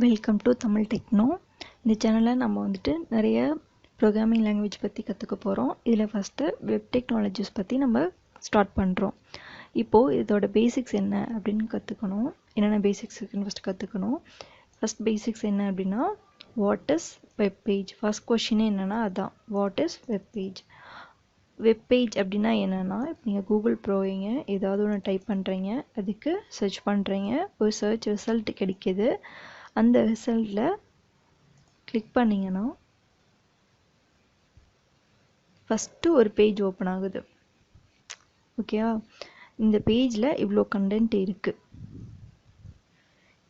Welcome to Tamil techno. இந்த சேனலில் நம்ம வந்துட்டு நிறைய ப்ரோக்ராமிங் லாங்குவேஜ் பற்றி கற்றுக்க போகிறோம். இதில் ஃபஸ்ட்டு வெப் டெக்னாலஜிஸ் பற்றி நம்ம ஸ்டார்ட் பண்ணுறோம். இப்போது இதோட பேசிக்ஸ் என்ன அப்படின்னு கற்றுக்கணும். என்னென்ன பேசிக்ஸ் இருக்குன்னு ஃபஸ்ட்டு கற்றுக்கணும். ஃபஸ்ட் பேசிக்ஸ் என்ன அப்படின்னா, what is web page? First கொஷினே என்னென்னா அதுதான், what is web page? Web page அப்படின்னா என்னென்னா, நீங்கள் கூகுள் போவீங்க, ஏதாவது ஒன்று டைப் பண்ணுறீங்க, அதுக்கு சர்ச் பண்ணுறீங்க, ஒரு சர்ச் ரிசல்ட் கிடைக்கிது. அந்த ரிசல்ட்டில் கிளிக் பண்ணிங்கன்னா ஃபஸ்ட்டு ஒரு பேஜ் ஓப்பன் ஆகுது. ஓகேவா? இந்த பேஜில் இவ்வளோ கண்டென்ட் இருக்குது.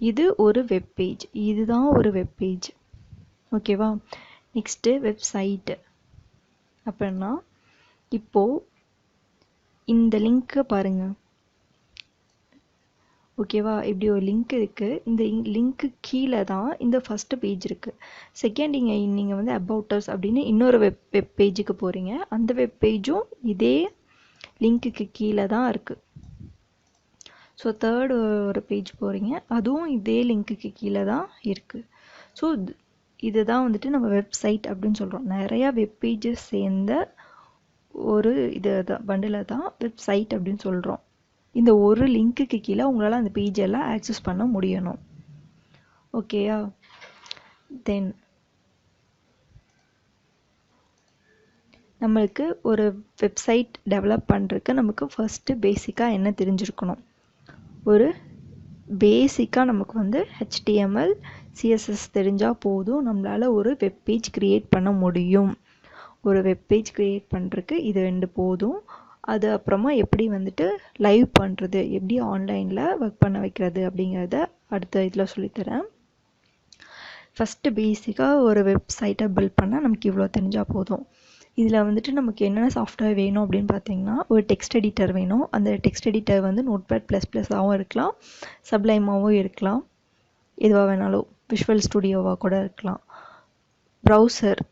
இது ஒரு வெப் பேஜ். இதுதான் ஒரு வெப் பேஜ். ஓகேவா? நெக்ஸ்ட்டு வெப்சைட்டு அப்படின்னா, இப்போது இந்த லிங்க்கை பாருங்கள். ஓகேவா? இப்படி ஒரு லிங்க் இருக்குது. இந்த லிங்க்கு கீழே தான் இந்த ஃபஸ்ட்டு பேஜ் இருக்குது. செகண்ட் நீங்கள் வந்து அபவுட் அஸ் அப்படின்னு இன்னொரு வெப் பேஜுக்கு போகிறீங்க. அந்த வெப் பேஜும் இதே லிங்க்குக்கு கீழே தான் இருக்குது. ஸோ தேர்டு ஒரு பேஜ் போகிறீங்க, அதுவும் இதே லிங்க்குக்கு கீழே தான் இருக்குது. ஸோ இதுதான் வந்துட்டு நம்ம வெப்சைட் அப்படின்னு சொல்கிறோம். நிறையா வெப் பேஜஸ் சேர்ந்த ஒரு இது தான் பண்டில் தான் வெப்சைட் அப்படின்னு சொல்கிறோம். இந்த ஒரு லிங்க்குக்கு கீழே உங்களால் அந்த பேஜெல்லாம் ஆக்சஸ் பண்ண முடியணும். ஓகேயா? தென் நம்மளுக்கு ஒரு வெப்சைட் டெவலப் பண்ணுறதுக்கு நமக்கு ஃபஸ்ட்டு பேசிக்காக என்ன தெரிஞ்சிருக்கணும்? ஒரு பேசிக்காக நமக்கு வந்து HTML CSS தெரிஞ்சால் போதும், நம்மளால் ஒரு வெப்பேஜ் க்ரியேட் பண்ண முடியும். ஒரு வெப்பேஜ் க்ரியேட் பண்ணுறதுக்கு இது 2 போதும். அது அப்புறமா எப்படி வந்துட்டு லைவ் பண்ணுறது, எப்படி ஆன்லைனில் ஒர்க் பண்ண வைக்கிறது அப்படிங்கிறத அடுத்த இதில் சொல்லித்தரேன். ஃபஸ்ட்டு பேசிக்காக ஒரு வெப்சைட்டை பில்ட் பண்ணால் நமக்கு இவ்வளோ தெரிஞ்சால் போதும். இதில் வந்துட்டு நமக்கு என்னென்ன சாஃப்ட்வேர் வேணும் அப்படின்னு பார்த்தீங்கன்னா, ஒரு டெக்ஸ்ட் எடிட்டர் வேணும். அந்த டெக்ஸ்ட் எடிட்டர் வந்து நோட்பேட்++ஆகவும் இருக்கலாம், சப்ளைமாகவும் இருக்கலாம், எதுவாக வேணாலும், விஷுவல் ஸ்டுடியோவாக கூட இருக்கலாம்.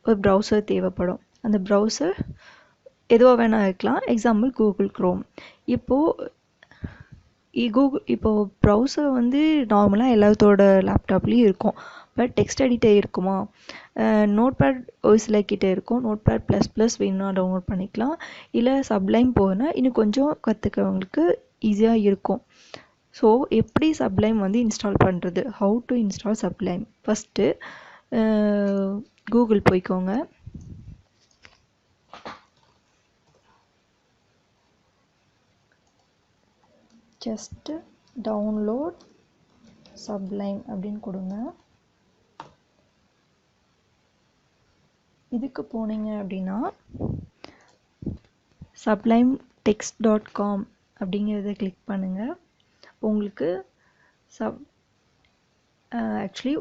ஒரு ப்ரௌசர் தேவைப்படும். அந்த ப்ரௌசர் எதுவாக வேணால் இருக்கலாம். Example Google Chrome. இப்போது ப்ரௌசர் வந்து நார்மலாக எல்லாத்தோட லேப்டாப்லேயும் இருக்கும். பட் டெக்ஸ்ட் எடிட்டர் இருக்குமா? நோட்பேட் ஒரு சிலர்கிட்ட இருக்கும். நோட்பேட்++ வேணும்னா டவுன்லோட் பண்ணிக்கலாம். இல்லை சப்ளைம் போனால் இன்னும் கொஞ்சம் கற்றுக்கிறவங்களுக்கு ஈஸியாக இருக்கும். ஸோ எப்படி சப்ளைம் வந்து இன்ஸ்டால் பண்ணுறது? How to install sublime? First Google போய்க்கோங்க. ஜஸ்ட்டு டவுன்லோட் சப்ளைம் அப்படின்னு கொடுங்க. இதுக்கு போனீங்க அப்படின்னா sublimetext.com அப்படிங்கிறத கிளிக் பண்ணுங்கள். உங்களுக்கு ஆக்சுவலி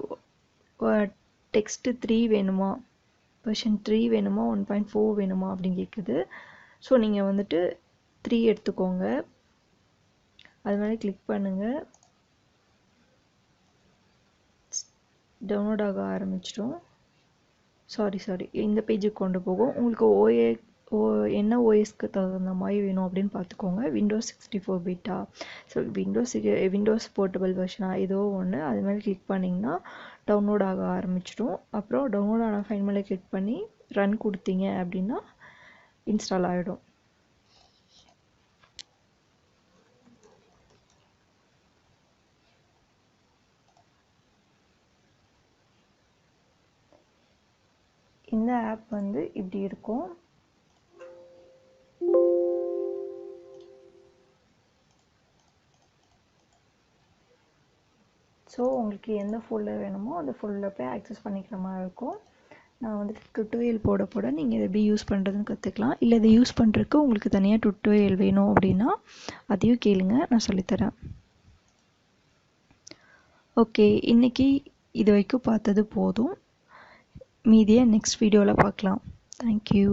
டெக்ஸ்ட்டு 3 வேணுமா, வெர்ஷன் 3 வேணுமா, 1.4 வேணுமா அப்படின்னு கேட்குது. ஸோ நீங்கள் வந்துட்டு 3 எடுத்துக்கோங்க. அது மாதிரி கிளிக் பண்ணுங்கள். டவுன்லோட் ஆக ஆரம்பிச்சிடும். சாரி இந்த பேஜுக்கு கொண்டு போகும். உங்களுக்கு என்ன ஓஎஸ்க்கு தகுந்த மாதிரி வேணும் அப்படின்னு பார்த்துக்கோங்க. விண்டோஸ் 64 பிட்டா, ஸோ விண்டோஸ் போர்ட்டபிள் வெர்ஷனா ஏதோ ஒன்று, அது மாதிரி கிளிக் பண்ணிங்கன்னா டவுன்லோட் ஆக ஆரம்பிச்சிடும். அப்புறம் டவுன்லோட் ஆன ஃபைல் மேலே கிளிக் பண்ணி ரன் கொடுத்தீங்க அப்படின்னா இன்ஸ்டால் ஆகிடும். இந்த ஆப் வந்து இப்படி இருக்கும். ஸோ உங்களுக்கு எந்த ஃபோல்டர் வேணுமோ அந்த ஃபோல்டரில் போய் ஆக்சஸ் பண்ணிக்கிற மாதிரி இருக்கும். நான் வந்துட்டு டுட்டோரியல் போட நீங்கள் இதை எப்படி யூஸ் பண்ணுறதுன்னு கற்றுக்கலாம். இல்லை இதை யூஸ் பண்ணுறதுக்கு உங்களுக்கு தனியாக டுட்டோரியல் வேணும் அப்படின்னா அதையும் கேளுங்க, நான் சொல்லித்தரேன். ஓகே, இன்றைக்கி இது வரைக்கும் பார்த்தது போதும். மீதியை நெக்ஸ்ட் வீடியோவில் பார்க்கலாம். தேங்க்யூ.